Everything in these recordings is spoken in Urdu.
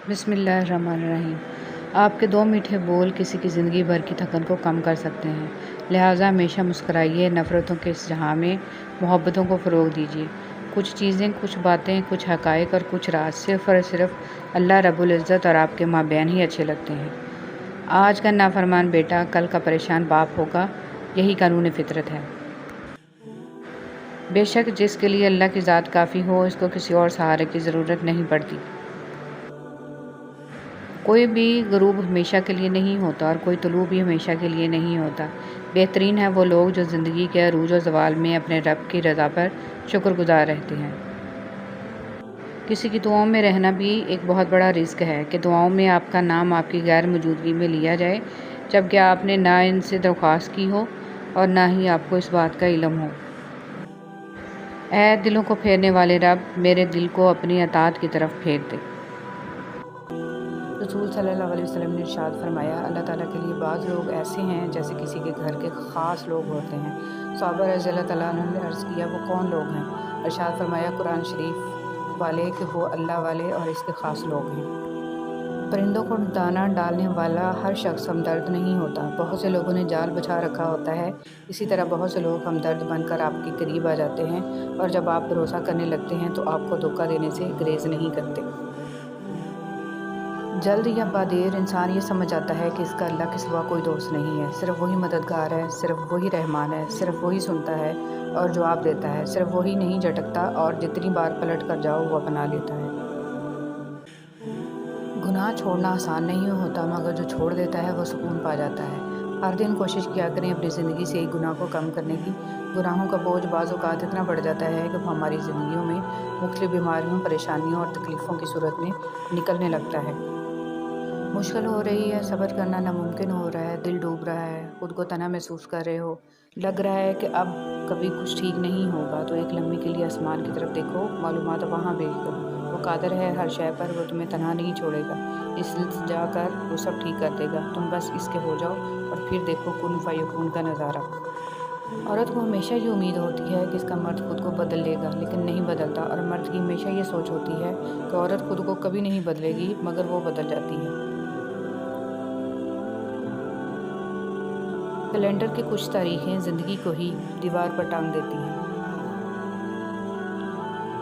بسم اللہ الرحمن الرحیم۔ آپ کے 2 میٹھے بول کسی کی زندگی بھر کی تھکن کو کم کر سکتے ہیں، لہٰذا ہمیشہ مسکرائیے۔ نفرتوں کے اس جہاں میں محبتوں کو فروغ دیجیے۔ کچھ چیزیں، کچھ باتیں، کچھ حقائق اور کچھ راز صرف اور صرف اللہ رب العزت اور آپ کے مابین ہی اچھے لگتے ہیں۔ آج کا نافرمان بیٹا کل کا پریشان باپ ہوگا، یہی قانون فطرت ہے۔ بے شک جس کے لیے اللہ کی ذات کافی ہو، اس کو کسی اور سہارے کی ضرورت نہیں پڑتی۔ کوئی بھی غروب ہمیشہ کے لیے نہیں ہوتا اور کوئی طلوع بھی ہمیشہ کے لیے نہیں ہوتا۔ بہترین ہیں وہ لوگ جو زندگی کے عروج و زوال میں اپنے رب کی رضا پر شکر گزار رہتے ہیں۔ کسی کی دعاؤں میں رہنا بھی ایک بہت بڑا رزق ہے کہ دعاؤں میں آپ کا نام آپ کی غیر موجودگی میں لیا جائے، جبکہ آپ نے نہ ان سے درخواست کی ہو اور نہ ہی آپ کو اس بات کا علم ہو۔ اے دلوں کو پھیرنے والے رب، میرے دل کو اپنی اطاعت کی طرف پھیر دے۔ رسول صلی اللہ علیہ وسلم نے ارشاد فرمایا، اللہ تعالیٰ کے لیے بعض لوگ ایسے ہیں جیسے کسی کے گھر کے خاص لوگ ہوتے ہیں۔ صحابہ رضی اللہ تعالیٰ عنہ نے عرض کیا، وہ کون لوگ ہیں؟ ارشاد فرمایا، قرآن شریف والے کہ وہ اللہ والے اور اس کے خاص لوگ ہیں۔ پرندوں کو دانہ ڈالنے والا ہر شخص ہمدرد نہیں ہوتا۔ بہت سے لوگوں نے جال بچھا رکھا ہوتا ہے، اسی طرح بہت سے لوگ ہمدرد بن کر آپ کے قریب آ جاتے ہیں، اور جب آپ بھروسہ کرنے لگتے ہیں تو آپ کو دھوکہ دینے سے گریز نہیں کرتے۔ جلد یا بعدیر انسان یہ سمجھ جاتا ہے کہ اس کا اللہ کے سوا کوئی دوست نہیں ہے، صرف وہی مددگار ہے، صرف وہی رحمان ہے، صرف وہی سنتا ہے اور جواب دیتا ہے، صرف وہی نہیں جھٹکتا اور جتنی بار پلٹ کر جاؤ وہ اپنا لیتا ہے۔ گناہ چھوڑنا آسان نہیں ہوتا، مگر جو چھوڑ دیتا ہے وہ سکون پا جاتا ہے۔ ہر دن کوشش کیا کریں اپنی زندگی سے ایک گناہ کو کم کرنے کی۔ گناہوں کا بوجھ بعض اوقات اتنا بڑھ جاتا ہے کہ وہ ہماری زندگیوں میں مختلف بیماریوں، پریشانیوں اور تکلیفوں کی صورت میں نکلنے لگتا ہے۔ مشکل ہو رہی ہے، صبر کرنا ناممکن ہو رہا ہے، دل ڈوب رہا ہے، خود کو تنہا محسوس کر رہے ہو، لگ رہا ہے کہ اب کبھی کچھ ٹھیک نہیں ہوگا، تو ایک لمحے کے لیے آسمان کی طرف دیکھو، معلومات وہاں بھیج دو۔ وہ قادر ہے ہر شے پر، وہ تمہیں تنہا نہیں چھوڑے گا، التجا کر وہ سب ٹھیک کر دے گا، تم بس اس کے ہو جاؤ اور پھر دیکھو کن فیکون کا نظارہ۔ عورت کو ہمیشہ یہ امید ہوتی ہے کہ اس کا مرد خود کو بدل لے گا، لیکن نہیں بدلتا، اور مرد کی ہمیشہ یہ سوچ ہوتی ہے کہ عورت خود کو کبھی نہیں بدلے گی، مگر وہ بدل جاتی ہے۔ کیلنڈر کی کچھ تاریخیں زندگی کو ہی دیوار پر ٹانگ دیتی ہیں۔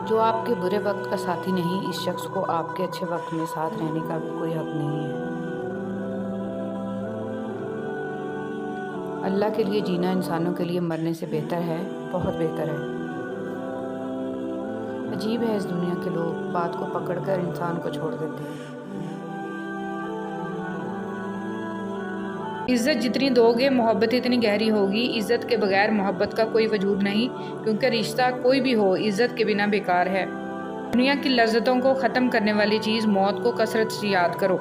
جو آپ کے برے وقت کا ساتھی نہیں، اس شخص کو آپ کے اچھے وقت میں ساتھ رہنے کا بھی کوئی حق نہیں ہے۔ اللہ کے لیے جینا انسانوں کے لیے مرنے سے بہتر ہے، بہت بہتر ہے۔ عجیب ہے اس دنیا کے لوگ، بات کو پکڑ کر انسان کو چھوڑ دیتے ہیں۔ عزت جتنی دو گے محبت اتنی گہری ہوگی۔ عزت کے بغیر محبت کا کوئی وجود نہیں، کیونکہ رشتہ کوئی بھی ہو عزت کے بنا بیکار ہے۔ دنیا کی لذتوں کو ختم کرنے والی چیز موت کو کثرت سے یاد کرو۔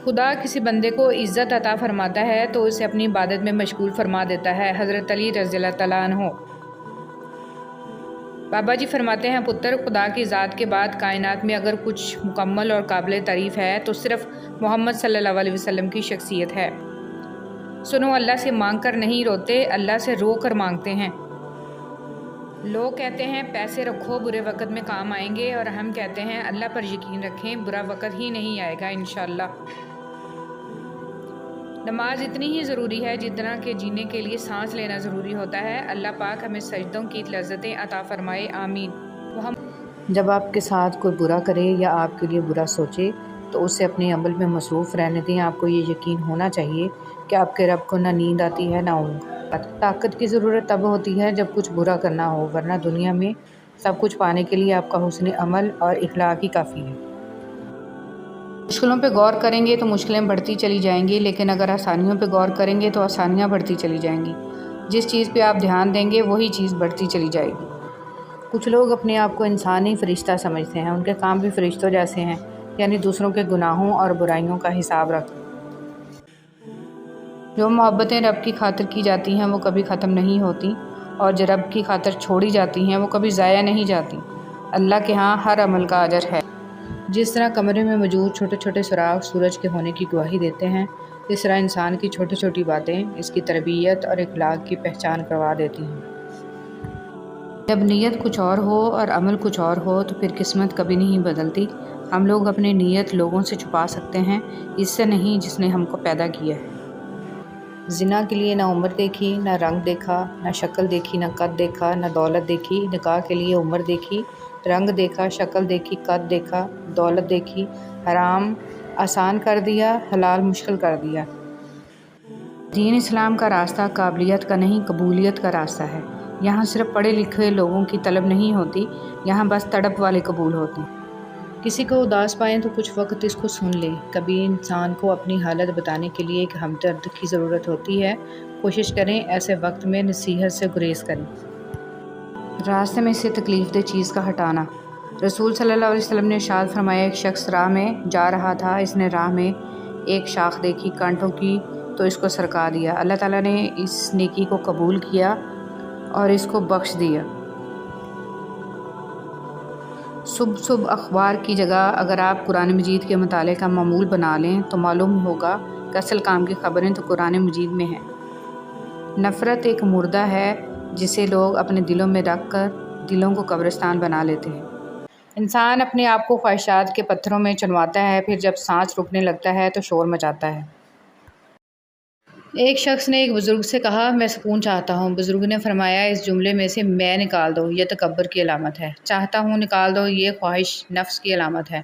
خدا کسی بندے کو عزت عطا فرماتا ہے تو اسے اپنی عبادت میں مشغول فرما دیتا ہے۔ حضرت علی رضی اللہ تعالیٰ عنہ۔ بابا جی فرماتے ہیں، پتر، خدا کی ذات کے بعد کائنات میں اگر کچھ مکمل اور قابل تعریف ہے تو صرف محمد صلی اللہ علیہ وسلم کی شخصیت ہے۔ سنو، اللہ سے مانگ کر نہیں روتے، اللہ سے رو کر مانگتے ہیں۔ لوگ کہتے ہیں پیسے رکھو برے وقت میں کام آئیں گے، اور ہم کہتے ہیں اللہ پر یقین رکھیں، برا وقت ہی نہیں آئے گا انشاءاللہ۔ نماز اتنی ہی ضروری ہے جتنا کہ جینے کے لیے سانس لینا ضروری ہوتا ہے۔ اللہ پاک ہمیں سجدوں کی لذتیں عطا فرمائے، آمین۔ جب آپ کے ساتھ کوئی برا کرے یا آپ کے لیے برا سوچے تو اسے اپنے عمل میں مصروف رہنے دیں۔ آپ کو یہ یقین ہونا چاہیے کہ آپ کے رب کو نہ نیند آتی ہے نہ اونگ۔ طاقت کی ضرورت تب ہوتی ہے جب کچھ برا کرنا ہو، ورنہ دنیا میں سب کچھ پانے کے لیے آپ کا حسن عمل اور اخلاق ہی کافی ہے۔ مشکلوں پہ غور کریں گے تو مشکلیں بڑھتی چلی جائیں گی، لیکن اگر آسانیوں پہ غور کریں گے تو آسانیاں بڑھتی چلی جائیں گی۔ جس چیز پہ آپ دھیان دیں گے وہی چیز بڑھتی چلی جائے گی۔ کچھ لوگ اپنے آپ کو انسانی فرشتہ سمجھتے ہیں، ان کے کام بھی فرشتوں جیسے ہیں، یعنی دوسروں کے گناہوں اور برائیوں کا حساب رکھ۔ جو محبتیں رب کی خاطر کی جاتی ہیں وہ کبھی ختم نہیں ہوتی، اور جو رب کی خاطر چھوڑی جاتی ہیں وہ کبھی ضائع نہیں جاتی۔ اللہ کے ہاں ہر عمل کا اجر ہے۔ جس طرح کمرے میں موجود چھوٹے چھوٹے سراغ سورج کے ہونے کی گواہی دیتے ہیں، اس طرح انسان کی چھوٹی چھوٹی باتیں اس کی تربیت اور اخلاق کی پہچان کروا دیتی ہیں۔ جب نیت کچھ اور ہو اور عمل کچھ اور ہو تو پھر قسمت کبھی نہیں بدلتی۔ ہم لوگ اپنی نیت لوگوں سے چھپا سکتے ہیں، اس سے نہیں جس نے ہم کو پیدا کیا ہے۔ زنا کے لیے نہ عمر دیکھی، نہ رنگ دیکھا، نہ شکل دیکھی، نہ قد دیکھا، نہ دولت دیکھی۔ نکاح کے لیے عمر دیکھی، رنگ دیکھا، شکل دیکھی، قد دیکھا، دولت دیکھی۔ حرام آسان کر دیا، حلال مشکل کر دیا۔ دین اسلام کا راستہ قابلیت کا نہیں، قبولیت کا راستہ ہے۔ یہاں صرف پڑھے لکھے لوگوں کی طلب نہیں ہوتی، یہاں بس تڑپ والے قبول ہوتے ہیں۔ کسی کو اداس پائیں تو کچھ وقت اس کو سن لیں۔ کبھی انسان کو اپنی حالت بتانے کے لیے ایک ہمدرد کی ضرورت ہوتی ہے۔ کوشش کریں ایسے وقت میں نصیحت سے گریز کریں۔ راستے میں سے تکلیف دہ چیز کا ہٹانا۔ رسول صلی اللہ علیہ وسلم نے ارشاد فرمایا، ایک شخص راہ میں جا رہا تھا، اس نے راہ میں ایک شاخ دیکھی کانٹوں کی تو اس کو سرکا دیا۔ اللہ تعالیٰ نے اس نیکی کو قبول کیا اور اس کو بخش دیا۔ صبح اخبار کی جگہ اگر آپ قرآن مجید کے مطالعے کا معمول بنا لیں تو معلوم ہوگا کہ اصل کام کی خبریں تو قرآن مجید میں ہیں۔ نفرت ایک مردہ ہے جسے لوگ اپنے دلوں میں رکھ کر دلوں کو قبرستان بنا لیتے ہیں۔ انسان اپنے آپ کو خواہشات کے پتھروں میں چنواتا ہے، پھر جب سانس رکنے لگتا ہے تو شور مچاتا ہے۔ ایک شخص نے ایک بزرگ سے کہا، میں سکون چاہتا ہوں۔ بزرگ نے فرمایا، اس جملے میں سے میں نکال دو، یہ تکبر کی علامت ہے۔ چاہتا ہوں نکال دو، یہ خواہش نفس کی علامت ہے۔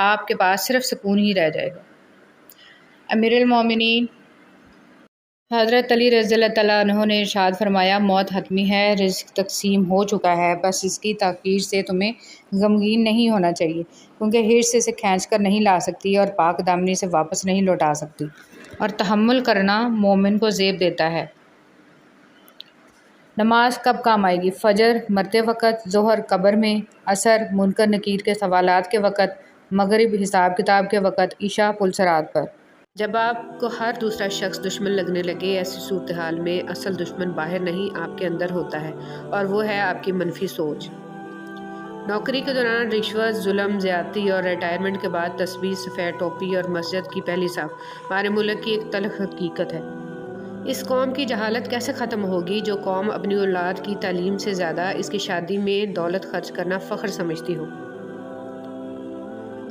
آپ کے پاس صرف سکون ہی رہ جائے گا۔ امیر المومنین حضرت علی رضی اللہ تعالیٰ عنہ نے ارشاد فرمایا، موت حتمی ہے، رزق تقسیم ہو چکا ہے، بس اس کی تاخیر سے تمہیں غمگین نہیں ہونا چاہیے، کیونکہ حرص سے اسے کھینچ کر نہیں لا سکتی اور پاک دامنی سے واپس نہیں لوٹا سکتی، اور تحمل کرنا مومن کو زیب دیتا ہے۔ نماز کب کام آئے گی؟ فجر مرتے وقت، ظہر قبر میں، عصر منکر نکیر کے سوالات کے وقت، مغرب حساب کتاب کے وقت، عشاء پل صراط پر۔ جب آپ کو ہر دوسرا شخص دشمن لگنے لگے، ایسی صورتحال میں اصل دشمن باہر نہیں آپ کے اندر ہوتا ہے، اور وہ ہے آپ کی منفی سوچ۔ نوکری کے دوران رشوت، ظلم، زیادتی اور ریٹائرمنٹ کے بعد تسبیح، سفید ٹوپی اور مسجد کی پہلی صف ہمارے ملک کی ایک تلخ حقیقت ہے۔ اس قوم کی جہالت کیسے ختم ہوگی جو قوم اپنی اولاد کی تعلیم سے زیادہ اس کی شادی میں دولت خرچ کرنا فخر سمجھتی ہو؟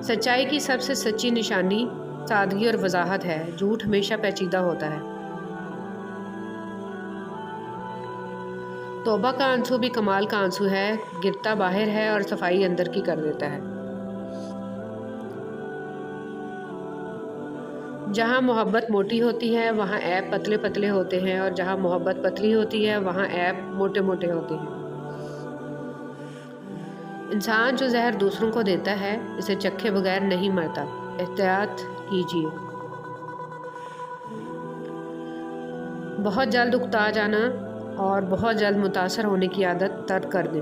سچائی کی سب سے سچی نشانی سادگی اور وضاحت ہے، جھوٹ ہمیشہ پیچیدہ ہوتا ہے۔ توبہ کا آنسو بھی کمال کا آنسو ہے، گرتا باہر ہے اور صفائی اندر کی کر دیتا ہے۔ جہاں محبت موٹی ہوتی ہے وہاں عیب پتلے پتلے ہوتے ہیں، اور جہاں محبت پتلی ہوتی ہے وہاں عیب موٹے موٹے ہوتے ہیں۔ انسان جو زہر دوسروں کو دیتا ہے اسے چکھے بغیر نہیں مرتا، احتیاط کیجیے۔ بہت جلد اکتا جانا اور بہت جلد متاثر ہونے کی عادت ترک کر دیں۔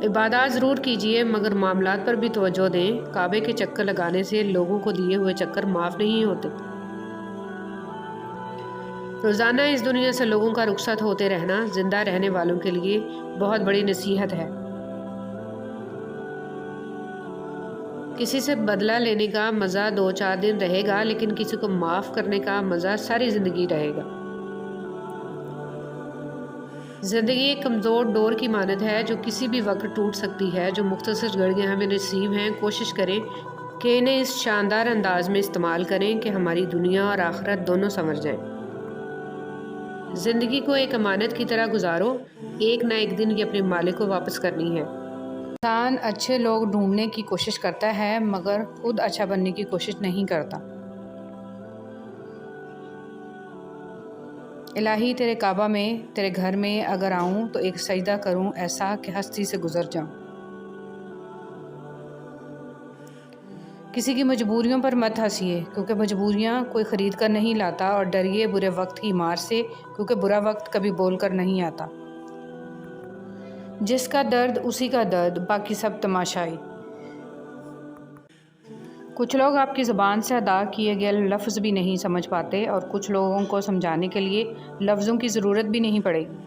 عبادات ضرور کیجیے مگر معاملات پر بھی توجہ دیں۔ کعبے کے چکر لگانے سے لوگوں کو دیے ہوئے چکر معاف نہیں ہوتے۔ روزانہ اس دنیا سے لوگوں کا رخصت ہوتے رہنا زندہ رہنے والوں کے لیے بہت بڑی نصیحت ہے۔ کسی سے بدلہ لینے کا مزہ 2-4 دن رہے گا، لیکن کسی کو معاف کرنے کا مزہ ساری زندگی رہے گا۔ زندگی ایک کمزور ڈور کی مانند ہے جو کسی بھی وقت ٹوٹ سکتی ہے۔ جو مختصر گھڑیاں ہمیں نصیب ہیں، کوشش کریں کہ انہیں اس شاندار انداز میں استعمال کریں کہ ہماری دنیا اور آخرت دونوں سنور جائیں۔ زندگی کو ایک امانت کی طرح گزارو، ایک نہ ایک دن یہ اپنے مالک کو واپس کرنی ہے۔ انسان اچھے لوگ ڈھونڈنے کی کوشش کرتا ہے مگر خود اچھا بننے کی کوشش نہیں کرتا۔ الہی تیرے کعبہ میں، تیرے گھر میں اگر آؤں تو ایک سجدہ کروں ایسا کہ ہستی سے گزر جاؤں۔ کسی کی مجبوریوں پر مت ہنسیے کیونکہ مجبوریاں کوئی خرید کر نہیں لاتا، اور ڈریے برے وقت کی مار سے کیونکہ برا وقت کبھی بول کر نہیں آتا۔ جس کا درد اسی کا درد، باقی سب تماشائی۔ کچھ لوگ آپ کی زبان سے ادا کیے گئے لفظ بھی نہیں سمجھ پاتے، اور کچھ لوگوں کو سمجھانے کے لیے لفظوں کی ضرورت بھی نہیں پڑے گی۔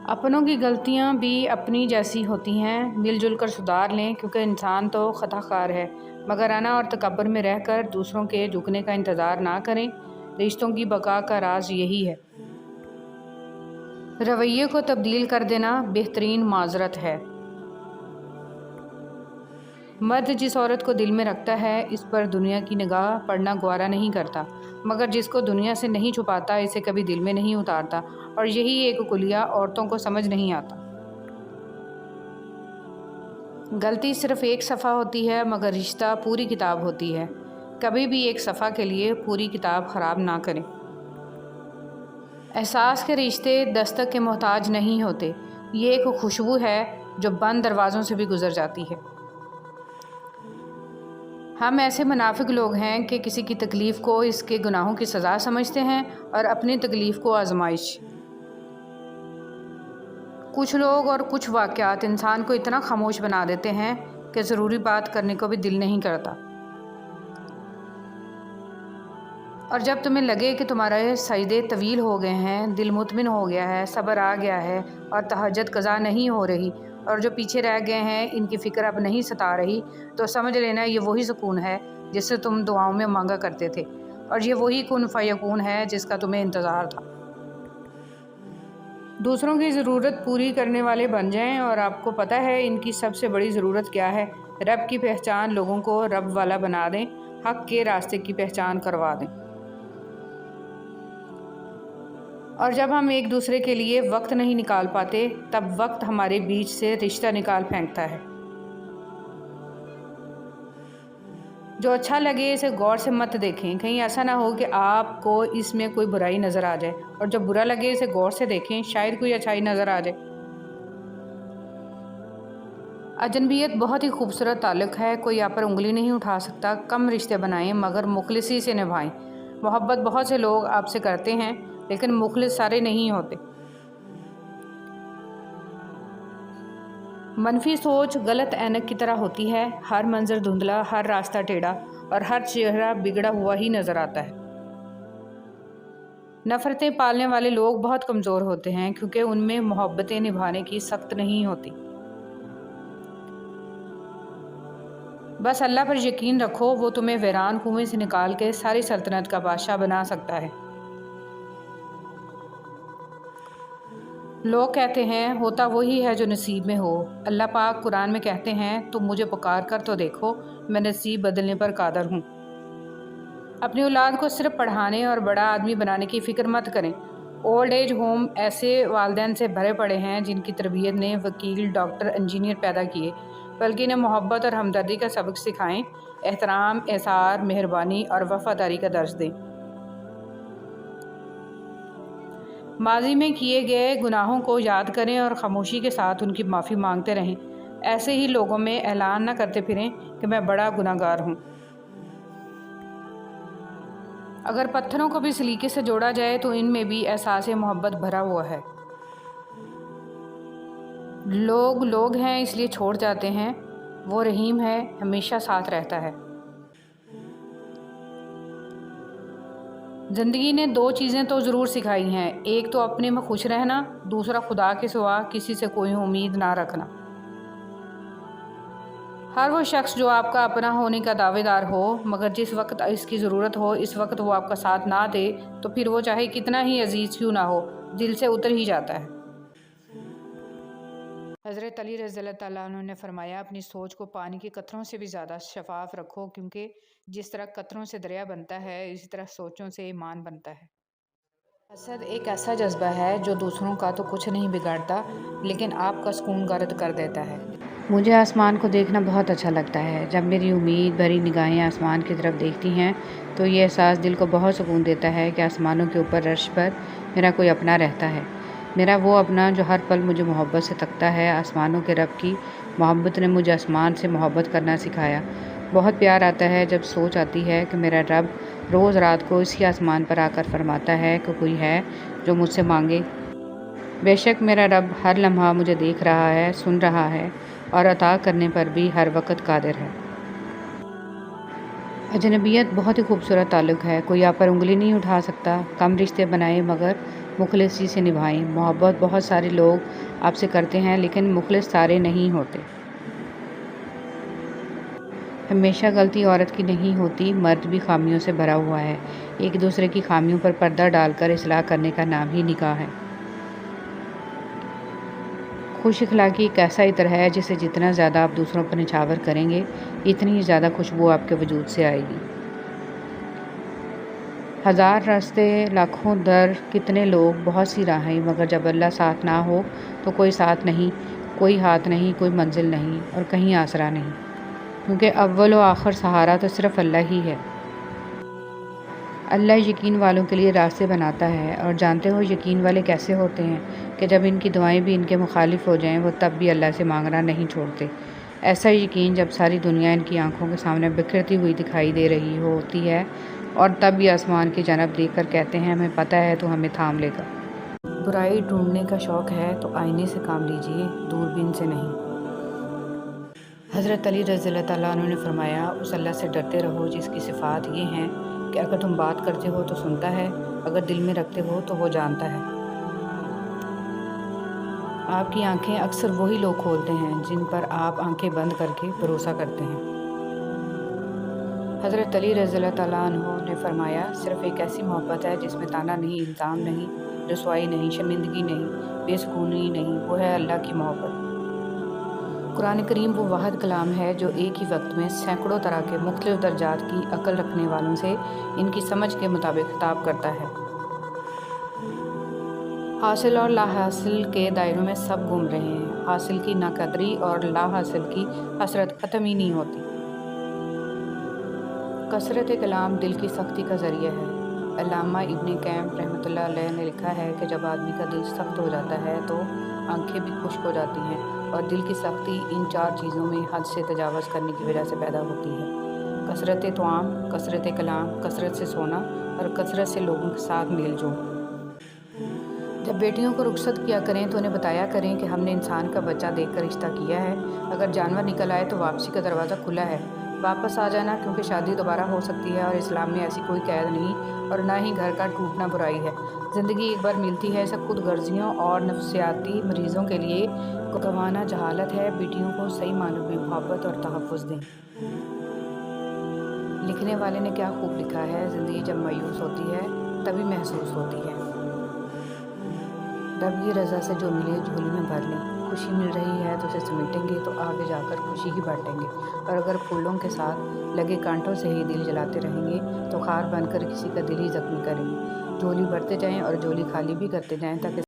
اپنوں کی غلطیاں بھی اپنی جیسی ہوتی ہیں، مل جل کر سدھار لیں کیونکہ انسان تو خطا کار ہے، مگر انا اور تکبر میں رہ کر دوسروں کے جھکنے کا انتظار نہ کریں۔ رشتوں کی بقا کا راز یہی ہے۔ رویے کو تبدیل کر دینا بہترین معذرت ہے۔ مرد جس عورت کو دل میں رکھتا ہے اس پر دنیا کی نگاہ پڑنا گوارا نہیں کرتا، مگر جس کو دنیا سے نہیں چھپاتا اسے کبھی دل میں نہیں اتارتا، اور یہی ایک کلیہ عورتوں کو سمجھ نہیں آتا۔ غلطی صرف ایک صفحہ ہوتی ہے مگر رشتہ پوری کتاب ہوتی ہے۔ کبھی بھی ایک صفحہ کے لیے پوری کتاب خراب نہ کریں۔ احساس کے رشتے دستک کے محتاج نہیں ہوتے، یہ ایک خوشبو ہے جو بند دروازوں سے بھی گزر جاتی ہے۔ ہم ایسے منافق لوگ ہیں کہ کسی کی تکلیف کو اس کے گناہوں کی سزا سمجھتے ہیں اور اپنی تکلیف کو آزمائش۔ کچھ لوگ اور کچھ واقعات انسان کو اتنا خاموش بنا دیتے ہیں کہ ضروری بات کرنے کو بھی دل نہیں کرتا، اور جب تمہیں لگے کہ تمہارے سجدے طویل ہو گئے ہیں، دل مطمئن ہو گیا ہے، صبر آ گیا ہے اور تہجد قضا نہیں ہو رہی، اور جو پیچھے رہ گئے ہیں ان کی فکر اب نہیں ستا رہی، تو سمجھ لینا یہ وہی سکون ہے جس سے تم دعاؤں میں مانگا کرتے تھے، اور یہ وہی کن فیکون ہے جس کا تمہیں انتظار تھا۔ دوسروں کی ضرورت پوری کرنے والے بن جائیں، اور آپ کو پتہ ہے ان کی سب سے بڑی ضرورت کیا ہے؟ رب کی پہچان لوگوں کو رب والا بنا دیں، حق کے راستے کی پہچان کروا دیں۔ اور جب ہم ایک دوسرے کے لیے وقت نہیں نکال پاتے تب وقت ہمارے بیچ سے رشتہ نکال پھینکتا ہے۔ جو اچھا لگے اسے غور سے مت دیکھیں، کہیں ایسا نہ ہو کہ آپ کو اس میں کوئی برائی نظر آ جائے، اور جو برا لگے اسے غور سے دیکھیں، شاید کوئی اچھائی نظر آ جائے۔ اجنبیت بہت ہی خوبصورت تعلق ہے، کوئی آپ پر انگلی نہیں اٹھا سکتا۔ کم رشتے بنائیں مگر مخلصی سے نبھائیں۔ محبت بہت سے لوگ آپ سے کرتے ہیں لیکن مخلص سارے نہیں ہوتے۔ منفی سوچ غلط اینک کی طرح ہوتی ہے، ہر منظر دھندلا، ہر راستہ ٹیڑھا، اور ہر چہرہ بگڑا ہوا ہی نظر آتا ہے۔ نفرتیں پالنے والے لوگ بہت کمزور ہوتے ہیں کیونکہ ان میں محبتیں نبھانے کی سخت نہیں ہوتی۔ بس اللہ پر یقین رکھو، وہ تمہیں ویران کنویں سے نکال کے ساری سلطنت کا بادشاہ بنا سکتا ہے۔ لوگ کہتے ہیں ہوتا وہی ہے جو نصیب میں ہو۔ اللہ پاک قرآن میں کہتے ہیں تم مجھے پکار کر تو دیکھو، میں نصیب بدلنے پر قادر ہوں۔ اپنی اولاد کو صرف پڑھانے اور بڑا آدمی بنانے کی فکر مت کریں۔ اولڈ ایج ہوم ایسے والدین سے بھرے پڑے ہیں جن کی تربیت نے وکیل، ڈاکٹر، انجینئر پیدا کیے، بلکہ انہیں محبت اور ہمدردی کا سبق سکھائیں، احترام، احسان، مہربانی اور وفاداری کا درس دیں۔ ماضی میں کیے گئے گناہوں کو یاد کریں اور خاموشی کے ساتھ ان کی معافی مانگتے رہیں۔ ایسے ہی لوگوں میں اعلان نہ کرتے پھریں کہ میں بڑا گناہ گار ہوں۔ اگر پتھروں کو بھی سلیقے سے جوڑا جائے تو ان میں بھی احساس محبت بھرا ہوا ہے۔ لوگ لوگ ہیں اس لیے چھوڑ جاتے ہیں، وہ رحیم ہے، ہمیشہ ساتھ رہتا ہے۔ زندگی نے دو چیزیں تو ضرور سکھائی ہیں، ایک تو اپنے میں خوش رہنا، دوسرا خدا کے سوا کسی سے کوئی امید نہ رکھنا۔ ہر وہ شخص جو آپ کا اپنا ہونے کا دعوے دار ہو مگر جس وقت اس کی ضرورت ہو اس وقت وہ آپ کا ساتھ نہ دے تو پھر وہ چاہے کتنا ہی عزیز کیوں نہ ہو دل سے اتر ہی جاتا ہے۔ حضرت علی رضی اللہ تعالیٰ عنہ نے فرمایا اپنی سوچ کو پانی کے قطروں سے بھی زیادہ شفاف رکھو، کیونکہ جس طرح قطروں سے دریا بنتا ہے اسی طرح سوچوں سے ایمان بنتا ہے۔ حسد ایک ایسا جذبہ ہے جو دوسروں کا تو کچھ نہیں بگاڑتا لیکن آپ کا سکون گرد کر دیتا ہے۔ مجھے آسمان کو دیکھنا بہت اچھا لگتا ہے۔ جب میری امید بھری نگاہیں آسمان کی طرف دیکھتی ہیں تو یہ احساس دل کو بہت سکون دیتا ہے کہ آسمانوں کے اوپر عرش پر میرا کوئی اپنا رہتا ہے، میرا وہ اپنا جو ہر پل مجھے محبت سے تکتا ہے۔ آسمانوں کے رب کی محبت نے مجھے آسمان سے محبت کرنا سکھایا۔ بہت پیار آتا ہے جب سوچ آتی ہے کہ میرا رب روز رات کو اسی آسمان پر آ کر فرماتا ہے کہ کوئی ہے جو مجھ سے مانگے۔ بے شک میرا رب ہر لمحہ مجھے دیکھ رہا ہے، سن رہا ہے اور عطا کرنے پر بھی ہر وقت قادر ہے۔ اجنبیت بہت ہی خوبصورت تعلق ہے، کوئی آپ پر انگلی نہیں اٹھا سکتا۔ کم رشتے بنائیں مگر مخلصی سے نبھائیں۔ محبت بہت سارے لوگ آپ سے کرتے ہیں لیکن مخلص سارے نہیں ہوتے۔ ہمیشہ غلطی عورت کی نہیں ہوتی، مرد بھی خامیوں سے بھرا ہوا ہے۔ ایک دوسرے کی خامیوں پر پردہ ڈال کر اصلاح کرنے کا نام ہی نکاح ہے۔ خوش اخلاقی ایک ایسا عطر ہے جسے جتنا زیادہ آپ دوسروں پر نچھاور کریں گے اتنی ہی زیادہ خوشبو آپ کے وجود سے آئے گی۔ ہزار راستے لاکھوں در، کتنے لوگ بہت سی راہیں، مگر جب اللہ ساتھ نہ ہو تو کوئی ساتھ نہیں، کوئی ہاتھ نہیں، کوئی منزل نہیں اور کہیں آسرا نہیں، کیونکہ اول و آخر سہارا تو صرف اللہ ہی ہے۔ اللہ یقین والوں کے لیے راستے بناتا ہے، اور جانتے ہو یقین والے کیسے ہوتے ہیں کہ جب ان کی دعائیں بھی ان کے مخالف ہو جائیں وہ تب بھی اللہ سے مانگنا نہیں چھوڑتے۔ ایسا یقین جب ساری دنیا ان کی آنکھوں کے سامنے بکھرتی ہوئی دکھائی دے رہی ہوتی ہے اور تب بھی آسمان کی جانب دیکھ کر کہتے ہیں ہمیں پتہ ہے تو ہمیں تھام لے گا۔ برائی ڈھونڈنے کا شوق ہے تو آئینے سے کام لیجئے، دوربین سے نہیں۔ حضرت علی رضی اللہ تعالیٰ عنہ نے فرمایا، اس اللہ سے ڈرتے رہو جس کی صفات یہ ہیں کہ اگر تم بات کرتے ہو تو سنتا ہے، اگر دل میں رکھتے ہو تو وہ جانتا ہے۔ آپ کی آنکھیں اکثر وہی لوگ کھولتے ہیں جن پر آپ آنکھیں بند کر کے بھروسہ کرتے ہیں۔ حضرت علی رضی اللہ تعالیٰ عنہ نے فرمایا، صرف ایک ایسی محبت ہے جس میں طعنہ نہیں، الزام نہیں، رسوائی نہیں، شرمندگی نہیں، بے سکونی نہیں، وہ ہے اللہ کی محبت۔ قرآن کریم وہ واحد کلام ہے جو ایک ہی وقت میں سینکڑوں طرح کے مختلف درجات کی عقل رکھنے والوں سے ان کی سمجھ کے مطابق خطاب کرتا ہے۔ حاصل اور لا حاصل کے دائروں میں سب گھوم رہے ہیں، حاصل کی ناقدری اور لا حاصل کی حسرت ختم ہی نہیں ہوتی۔ کثرت کلام دل کی سختی کا ذریعہ ہے۔ علامہ ابن قیم رحمۃ اللہ علیہ نے لکھا ہے کہ جب آدمی کا دل سخت ہو جاتا ہے تو آنکھیں بھی خشک ہو جاتی ہیں، اور دل کی سختی ان چار چیزوں میں حد سے تجاوز کرنے کی وجہ سے پیدا ہوتی ہے: کثرت طعام، کثرت کلام، کثرت سے سونا اور کثرت سے لوگوں کے ساتھ میل جول۔ جب بیٹیوں کو رخصت کیا کریں تو انہیں بتایا کریں کہ ہم نے انسان کا بچہ دیکھ کر رشتہ کیا ہے، اگر جانور نکل آئے تو واپسی کا دروازہ کھلا ہے، واپس آ جانا، کیونکہ شادی دوبارہ ہو سکتی ہے اور اسلام میں ایسی کوئی قید نہیں، اور نہ ہی گھر کا ٹوٹنا برائی ہے۔ زندگی ایک بار ملتی ہے، اسے خود غرضیوں اور نفسیاتی مریضوں کے لیے گنوانا جہالت ہے۔ بیٹیوں کو صحیح معنوں میں محبت اور تحفظ دیں۔ لکھنے والے نے کیا خوب لکھا ہے، زندگی جب مایوس ہوتی ہے تبھی محسوس ہوتی ہے۔ رب کی رضا سے جو ملے جھولی میں بھر لیں، خوشی مل رہی ہے تو اسے سمیٹیں گے تو آگے جا کر خوشی ہی بانٹیں گے، اور اگر پھولوں کے ساتھ لگے کانٹوں سے ہی دل جلاتے رہیں گے تو خار بن کر کسی کا دل ہی زخمی کریں گے۔ جھولی بھرتے جائیں اور جھولی خالی بھی کرتے جائیں تاکہ